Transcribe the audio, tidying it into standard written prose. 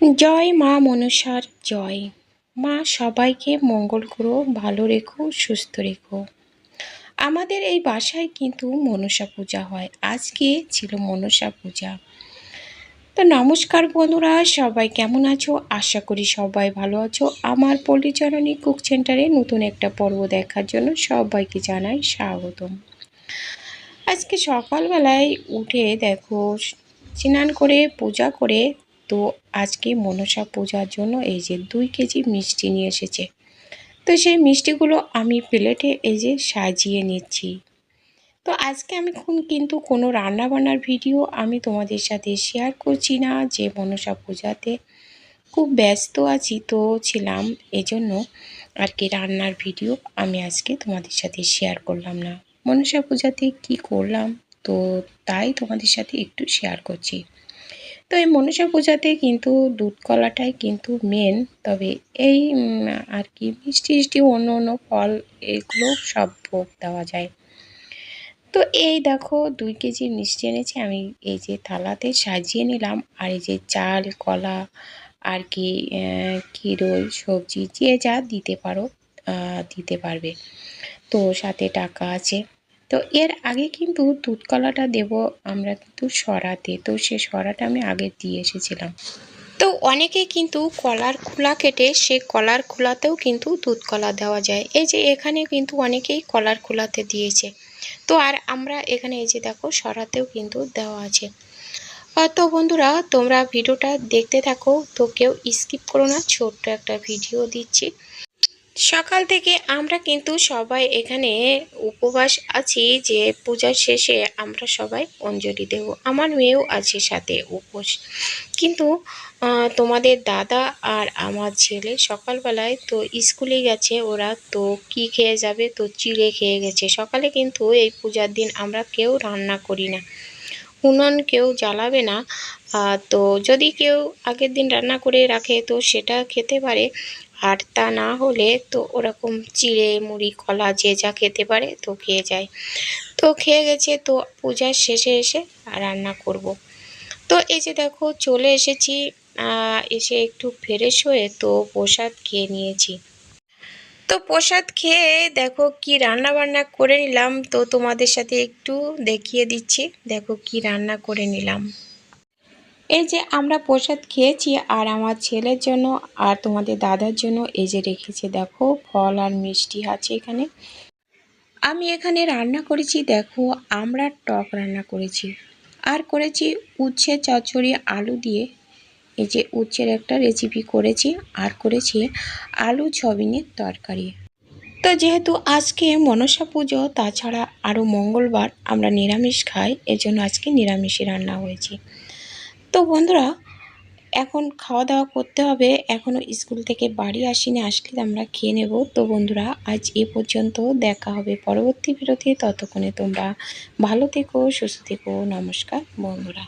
জয় মা মনসার জয়। মা সবাইকে মঙ্গল করো, ভালো রেখো, সুস্থ রেখো। আমাদের এই বাসায় কিন্তু মনসা পূজা হয়। আজকে ছিল মনসা পূজা। তো নমস্কার বন্ধুরা, সবাই কেমন আছো? আশা করি সবাই ভালো আছো। আমার পল্লীজননী কুক সেন্টারে নতুন একটা পর্ব দেখার জন্য সবাইকে জানাই স্বাগতম। আজকে সকালবেলায় উঠে দেখো স্নান করে পূজা করে তো আজকে মনসা পূজার জন্য এই যে 2 কেজি মিষ্টি নিয়ে এসেছে। তো সেই মিষ্টিগুলো আমি প্লেটে এই যে সাজিয়ে নিচ্ছি। তো আজকে আমি কিন্তু কোনো রান্নাবান্নার ভিডিও আমি তোমাদের সাথে শেয়ার করছি না, যে মনসা পূজাতে খুব ব্যস্ত আছি তো ছিলাম, এজন্য আর কি রান্নার ভিডিও আমি আজকে তোমাদের সাথে শেয়ার করলাম না। মনসা পূজাতে কি করলাম তো তাই তোমাদের সাথে একটু শেয়ার করছি। তো এই মনসা পূজাতে কিন্তু দুধ কলাটাই কিন্তু মেন, তবে এই আর কি মিষ্টি অন্য অন্য ফল এগুলো সব ভোগ দেওয়া যায়। তো এই দেখো 2 কেজি মিষ্টি এনেছি আমি, এই যে থালাতে সাজিয়ে নিলাম। আর এই যে চাল, কলা আর কি ক্ষীরই সবজি যে যা দিতে পারো দিতে পারবে। তো সাথে টাকা আছে। তো এর আগে কিন্তু দুধ কলাটা দেবো আমরা কিন্তু সরাতে, তো সে সরাটা আমি আগে দিয়ে এসেছিলাম। তো অনেকে কিন্তু কলার খোলা কেটে সে কলার খোলাতেও কিন্তু দুধ কলা দেওয়া যায়। এই যে এখানে কিন্তু অনেকেই কলার খোলাতে দিয়েছে। তো আর আমরা এখানে এই যে দেখো সরাতেও কিন্তু দেওয়া আছে। তো বন্ধুরা তোমরা ভিডিওটা দেখতে থাকো, তো কেউ স্কিপ করো না, ছোট্ট একটা ভিডিও দিচ্ছি। সকাল থেকে আমরা কিন্তু সবাই এখানে উপবাস আছি, যে পূজার শেষে আমরা সবাই অঞ্জলি দেব। আমার মেয়েও আছে সাথে উপোস। কিন্তু তোমাদের দাদা আর আমার ছেলে সকালবেলায় তো স্কুলে গেছে ওরা, তো কি খেয়ে যাবে, তো চিড়ে খেয়ে গেছে। সকালে কিন্তু এই পূজার দিন আমরা কেউ রান্না করি না, উনুন কেউ জ্বালাবে না। তো যদি কেউ আগের দিন রান্না করে রাখে তো সেটা খেতে পারে, আর তা না হলে তো ওরকম চিড়ে মুড়ি কলা যে যা খেতে পারে তো খেয়ে যায়। তো খেয়ে গেছে, তো পূজার শেষে এসে রান্না করব। তো এই যে দেখো চলে এসেছি, এসে একটু ফ্রেশ হয়ে তো প্রসাদ খেয়ে নিয়েছি। তো প্রসাদ খেয়ে দেখো কি রান্না বান্না করে নিলাম, তো তোমাদের সাথে একটু দেখিয়ে দিচ্ছি। দেখো কি রান্না করে নিলাম। এই যে আমরা প্রসাদ খেয়েছি, আর আমার ছেলের জন্য আর তোমাদের দাদার জন্য এই যে রেখেছি দেখো ফল আর মিষ্টি আছে এখানে। আমি এখানে রান্না করেছি দেখো আমরা টক রান্না করেছি, আর করেছি উচ্ছে চচ্চড়ি আলু দিয়ে। এই যে উচ্ছের একটা রেসিপি করেছি, আর করেছি আলু সয়াবিনের তরকারি। তো যেহেতু আজকে মনসা পুজো, তাছাড়া আরও মঙ্গলবার আমরা নিরামিষ খাই, এজন্য আজকে নিরামিষই রান্না হয়েছে। তো বন্ধুরা এখন খাওয়া দাওয়া করতে হবে, এখনও স্কুল থেকে বাড়ি আসিনি, আসলে আমরা খেয়ে নেব। তো বন্ধুরা আজ এ পর্যন্ত, দেখা হবে পরবর্তী ভিডিওতে। ততক্ষণে তোমরা ভালো থেকো, সুস্থ থেকো। নমস্কার বন্ধুরা।